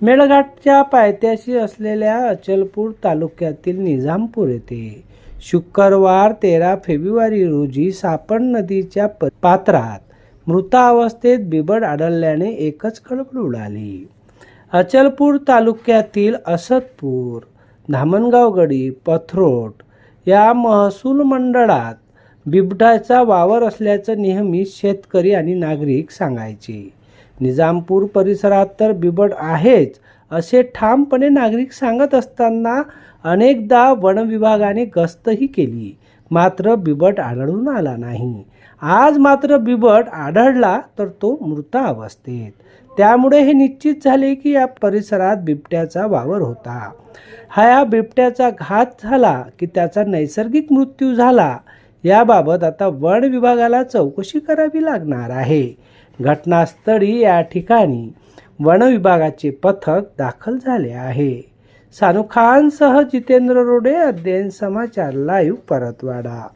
मेळघाटच्या पायथ्याशी असलेल्या अचलपूर तालुक्यातील निजामपूर येथे शुक्रवार 13 फेब्रुवारी रोजी सापन नदीच्या पात्रात मृतावस्थेत बिबट आढळल्याने एकच खळबळ उडाली. अचलपूर तालुक्यातील असदपूर, धामणगावगडी, पथरोट या महसूल मंडळात बिबटाचा वावर असल्याचं नेहमी शेतकरी आणि नागरिक सांगायचे. निजामपूर परिसरात तर बिबट आहेच असे ठामपणे नागरिक सांगत असताना अनेकदा वन विभागाने गस्तही केली, मात्र बिबट आढळून आला नाही. आज मात्र बिबट आढळला, तर तो मृत अवस्थेत. त्यामुळे हे निश्चित झाले की या परिसरात बिबट्याचा वावर होता. हा बिबट्याचा घात झाला की त्याचा नैसर्गिक मृत्यू झाला, याबाबत आता वन विभागाला चौकशी करावी लागणार आहे. घटनास्थळी या ठिकाणी वन विभागाचे पथक दाखल झाले आहे. सानू खानसह जितेंद्र रोडे, अध्ययन समाचार लाईव्ह, परतवाडा.